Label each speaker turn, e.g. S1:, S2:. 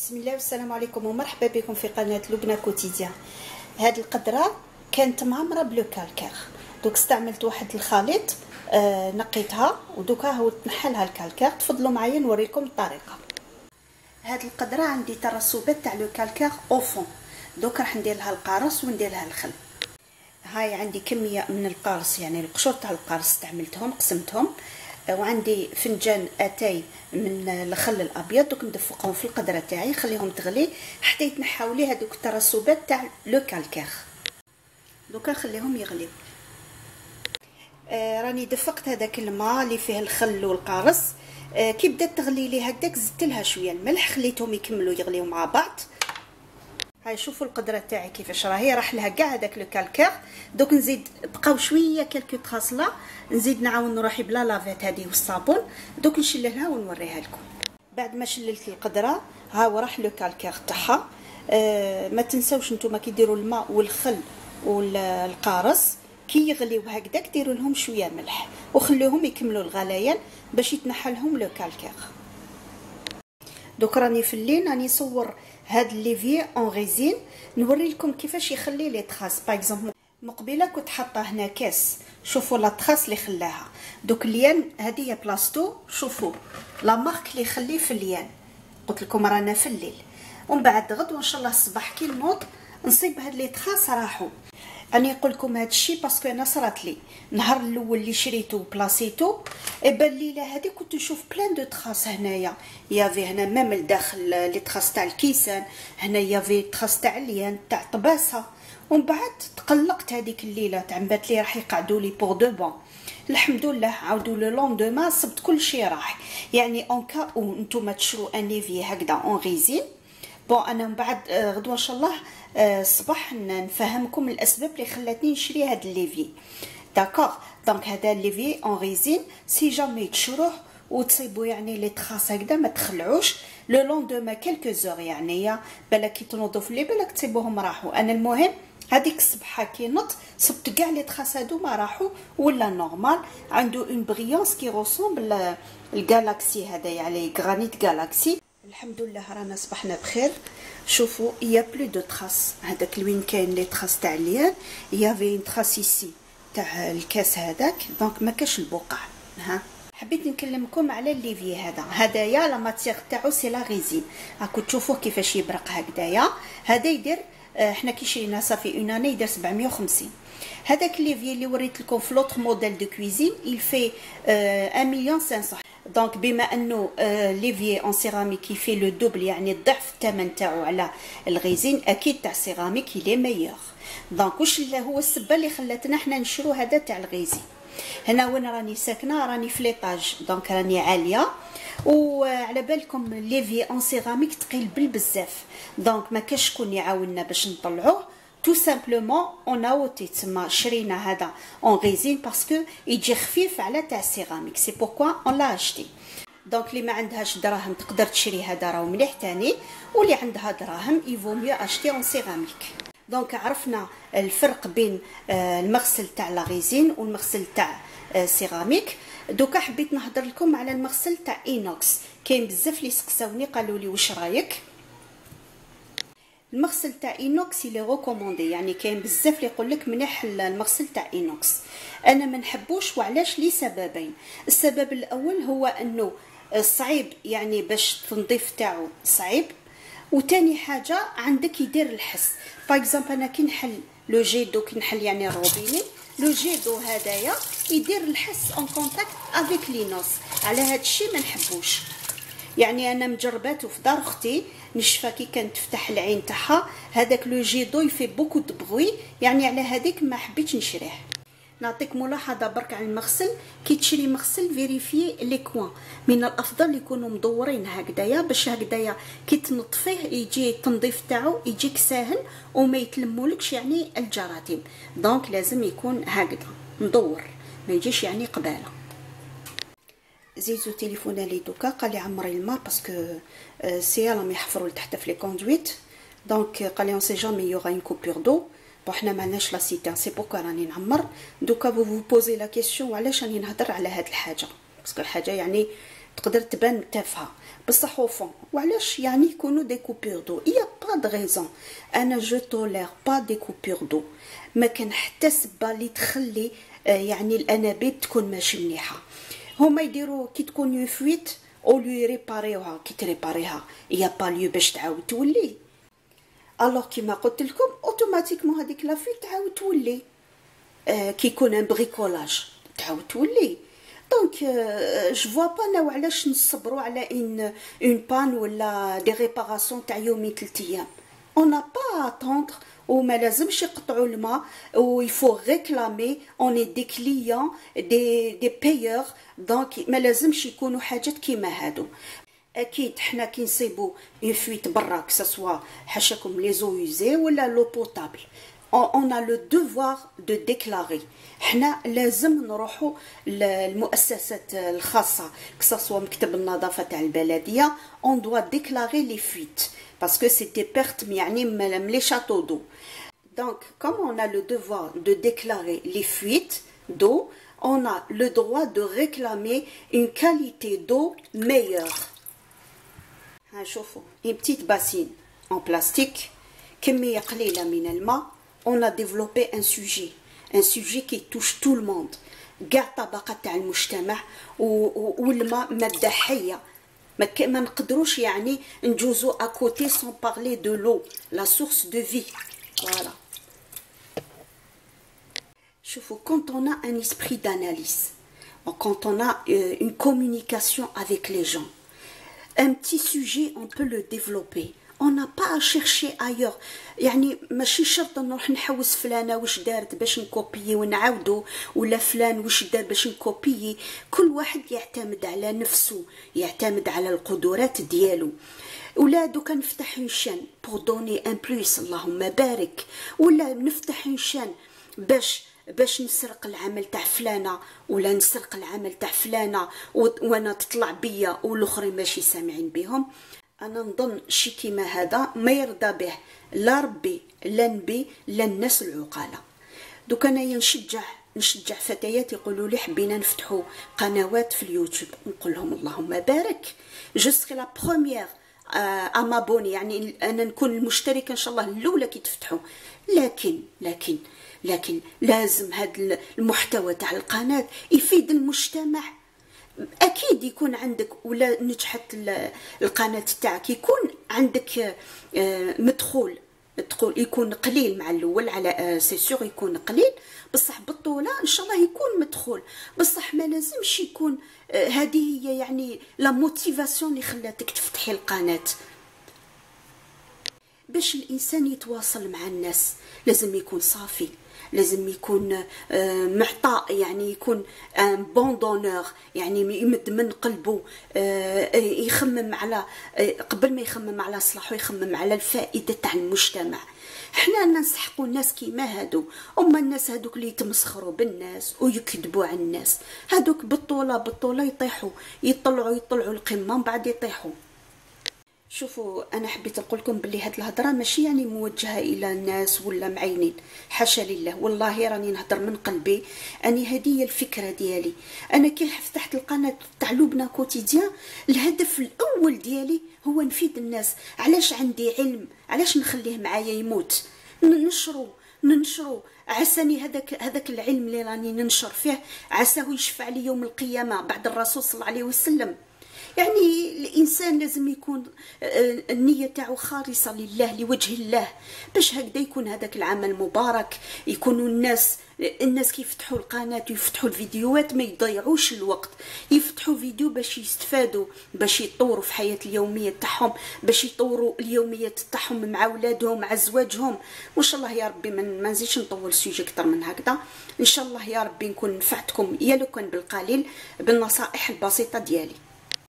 S1: بسم الله والسلام عليكم ومرحبا بكم في قناه لبنى كوتيديان. هاد القدره كانت معمره بلو كالكير، دوك استعملت واحد الخليط نقيتها ودوكا هو تنحلها الكالكير. تفضلوا معايا نوريكم الطريقه. هاد القدره عندي ترسبات تاع لو كالكير او فون، دوك راح ندير لها القارص وندير لها الخل. هاي عندي كميه من القارص، يعني القشور تاع القارص استعملتهم قسمتهم، وعندي فنجان اتاي من الخل الابيض، دوك ندفقهم في القدره تاعي نخليهم تغلي حتى يتنحاو لي هذوك الترسبات تاع لو كالكير. دوكا نخليهم يغليو. راني دفقت هذاك الماء اللي فيه الخل والقارص. كي بدات تغلي لي هكذاك زدت لها شويه الملح، خليتهم يكملوا يغليو مع بعض. هاي شوفوا القدره تاعي كيفاش راهي، راح لها كاع هذاك لو كالكير. دوك نزيد بقاو شويه كلكو تخاصله، نزيد نعاون روحي بلا لافيت هذه والصابون. دوك نشللها ونوريها لكم. بعد ما شللت القدره ها هو راح لو كالكير تاعها. ما تنساوش نتوما كي ديروا الماء والخل والقارص كي يغليو هكذاك ديروا لهم شويه ملح وخلوهم يكملوا الغليان باش يتنحى لهم لو كالكير. دوك راني في الليل راني نصور هاد الليفي اون ريزين نوري لكم كيفاش يخلي لي تراس. باغ اكزومبل مقبله كنت حاطه هنا كاس، شوفوا لا تراس اللي خلاها. دوك الليان هذه بلاصتو، شوفوا لا مارك اللي يخليه في الليان. قلت لكم رانا في الليل، ومن بعد غدوه ان شاء الله الصباح كي نوض نصيب هاد لي تراس راحوا. راني نقول لكم هذا الشيء باسكو انا صرات لي النهار الاول اللي شريته وبلاصيتو بان الليله هذه كنت نشوف بلان دو تراس. هنايا يافي هنا مام الداخل لي تراس تاع الكيسان، هنا يافي تراس تاع الليان تاع طباسه. ومن بعد تقلقت هذيك الليله تعمبات لي راح يقعدوا لي بور دو بون. الحمد لله عاودوا لو لوندوما صبت كل شيء راح. يعني اون كا او نتوما تشرو ان ليفي هكذا اون ريزين. بون انا من بعد غدوه ان شاء الله الصباح نفهمكم الاسباب اللي خلاتني نشري هذا الليفي. داكوغ دونك هذا الليفي اون ريزين سي جامي تشروه وتصيبوا يعني لي تراس هكذا ما تخلعوش لو لوندوما كلكو زور، يعني بالك كي تنوضوا في الليل بالك تصيبوهم راحوا. انا المهم هذيك الصباحه كي نط صبت كاع لي تراس هادو ما راحوا ولا نورمال. عنده اون بريونس كي روسومبل الجالاكسي هذا، يعني غرانيت جالاكسي. الحمد لله رانا صبحنا بخير. شوفوا يا بلو دو تراس، هذاك لوين كاين لي تراس تاع الليان يافي اون تراس ايسي تاع الكاس هذاك، دونك ما كاش البقع. ها حبيت نكلمكم على الليفي هدايا لا ماتيغ تاعو سي لا ريزين. راكم تشوفوه كيفاش يبرق هكذايا. هذا يدير احنا كي شرينا صافي اون اني يدير 750. هذاك الليفي اللي وريت لكم في لوطر موديل دو كويزين il fait 1,500,000. دونك بما انه ليفي اون سيراميك يفي لو دوبل، يعني الضعف الثمن تاعو على الغيزين، اكيد تاع سيراميك لي ميور. دونك واش هو السبه اللي خلاتنا حنا نشرو هذا تاع الغيزين. هنا وين راني ساكنه راني في ليطاج، دونك راني عاليه، وعلى بالكم ليفي اون سيراميك ثقيل بزاف، دونك ما كاش شكون يعاوننا باش نطلعوه. tout simplement on a اوتي تما شرينا هذا اون ريزين باسكو يجي خفيف على تاع السيراميك، سي بوركوا اون لا اشتي. دونك اللي ما عندهاش دراهم تقدر تشري هذا راهو مليح تاني، واللي عندها دراهم يفو ميو اشتي اون سيراميك. دونك عرفنا الفرق بين المغسل تاع لا ريزين والمغسل تاع سيراميك. دوكا حبيت نهضر لكم على المغسل تاع اينوكس. كاين بزاف اللي سقساوني قالوا لي واش رايك. المغسل تاع اينوكس لي ريكوموندي، يعني كاين بزاف اللي يقول لك مليح المغسل تاع اينوكس. انا ما نحبوش وعلاش؟ لسببين. السبب الاول هو انه صعيب، يعني باش التنظيف تاعو صعيب، وتاني حاجه عندك يدير الحس. باغ اكزومبل انا كي نحل لو جيدو، كي نحل يعني الروبيني، لو جيدو هدايا يدير الحس اون كونتاكت افيك لينوس. على هذا الشيء ما نحبوش. يعني انا مجرباته في دار اختي نشفى كي كانت تفتح العين تاعها، هذاك لو جيدو يفي بوكو دو بروي، يعني على هذيك ما حبيتش نشريه. نعطيك ملاحظه برك على المغسل، كي تشري مغسل فيريفي لي كوان، من الافضل يكونوا مدورين هكذايا باش هكذايا كي تنظفيه يجي التنظيف تاعو يجيك ساهل وما يتلمولكش يعني الجراثيم. دونك لازم يكون هكذا مدور، ما يجيش يعني قباله. زيزو تليفون لي دوكا قال لي عمري الماء باسكو سي راهم يحفروا لتحت في لي كوندويت. دونك قال لي اون سي جامي يوغا اون كوبور دو. بون حنا ما عندناش لا سيتان، سي بوكا راني نعمر. دوكا فو بوزي لا كيسيون علاش راني نهضر على هاد الحاجه، باسكو الحاجه يعني تقدر تبان تافهه بصح او فون. وعلاش يعني يكونوا دي كوبور دو؟ يا با د غيزون. انا جو تولير با دي كوبور دو، ما كان حتى سبه اللي تخلي يعني الانابيب تكون ماشي مليحه. هما يديروا كي تكون اون فويت او لو يريباريوها، كي تريباريها يا با ليو باش تعاود تولي. الوغ كيما قلت لكم اوتوماتيكمون هذيك لا فويت تعاود تولي. كي يكون ان بريكولاج تعاود تولي. دونك جو فوا با انا وعلاش نصبروا على اون بان ولا دي ريباراسيون تاع يومين 3 ايام. اون نا با اتوندر، وما لازمش يقطعوا الماء، و يفو ريكلامي اون دي كليون دي بايور. دونك ما لازمش يكونوا حاجات كيما هادو. اكيد حنا كي نصيبوا اون فويت برا كسوا حاشاكم لي زو يوزي ولا لو بوتابل، on a le devoir de déclarer. حنا لازم نروحوا للمؤسسات الخاصه كسوا مكتب النظافه تاع البلديه. on doit déclarer les fuites parce que c'est des pertes يعني من les châteaux d'eau. Donc comme on a le devoir de déclarer les fuites d'eau, on a le droit de réclamer une qualité d'eau meilleure. ها شوفوا une petite bassine en plastique كميه قليله من الماء. On a développé un sujet qui touche tout le monde. كاع طبقات تاع المجتمع. والماء ماده حيه، ما نقدروش يعني نجوزو اكوتي سون بارلي دو لو لا سورس دو في. فوالا شوفوا quand on a un esprit d'analyse, quand on a une communication avec les gens, un petit sujet on peut le développer. on n'a pas à chercher ailleurs. يعني ماشي شرط نروح نحوس فلانه واش دارت باش نكوبيي ونعاودو، ولا فلان واش دار باش نكوبيي. كل واحد يعتمد على نفسه، يعتمد على القدرات ديالو. ولا دوكا نفتح نشان بور دوني ان بلوس اللهم بارك، ولا نفتح نشان باش نسرق العمل تاع فلانه، ولا نسرق العمل تاع فلانه وانا تطلع بيا والاخرين ماشي سامعين بهم. انا نظن شي كيما هذا ما يرضى به لا ربي لا نبي لا الناس العقاله. دوك انايا نشجع فتيات يقولوا لي حبينا نفتحوا قنوات في اليوتيوب، نقول لهم اللهم بارك. جو سري لا بروميير امابوني، يعني انا نكون المشتركه ان شاء الله الاولى كي تفتحوا. لكن لازم هذا المحتوى تاع القناه يفيد المجتمع. اكيد يكون عندك، ولا نجحت القناه تاعك يكون عندك مدخول يكون قليل مع الاول، على سي سور يكون قليل، بصح بالطوله ان شاء الله يكون مدخول. بصح ما لازمش يكون هذه هي يعني لا موتيفاسيون اللي خلاتك تفتحي القناه. باش الانسان يتواصل مع الناس لازم يكون صافي، لازم يكون معطاء، يعني يكون ان بون دونور، يعني يمد من قلبه، يخمم على قبل ما يخمم على صلاحه يخمم على الفائده تاع المجتمع. حنا ننسحقوا الناس كيما هادو، اما الناس هادوك اللي يتمسخروا بالناس ويكذبوا على الناس، هادوك بالطوله يطيحوا، يطلعوا القمه من بعد يطيحوا. شوفوا انا حبيت نقول لكم بلي هاد الهضره ماشي يعني موجهه الى الناس ولا معينين، حاشا لله، والله راني نهضر من قلبي. اني هذه هي الفكره ديالي. انا كي فتحت القناه تاع لبنى كوتيديان، الهدف الاول ديالي هو نفيد الناس. علاش عندي علم، علاش نخليه معايا يموت؟ ننشروا عساني هذاك العلم اللي راني ننشر فيه عساه يشفع لي يوم القيامه بعد الرسول صلى الله عليه وسلم. يعني الانسان لازم يكون النيه تاعو خالصه لله لوجه الله، باش هكذا يكون هذاك العمل مبارك. يكونوا الناس كي يفتحوا القناه ويفتحوا الفيديوهات ما يضيعوش الوقت، يفتحوا فيديو باش يستفادوا، باش يطوروا في حياه اليوميه تاعهم، باش يطوروا اليوميات تاعهم مع اولادهم مع زواجهم. وان شاء الله يا ربي ما نزيدش نطول السوجي اكثر من هكذا. ان شاء الله يا ربي نكون نفعتكم يا لو كان بالقليل بالنصائح البسيطه ديالي.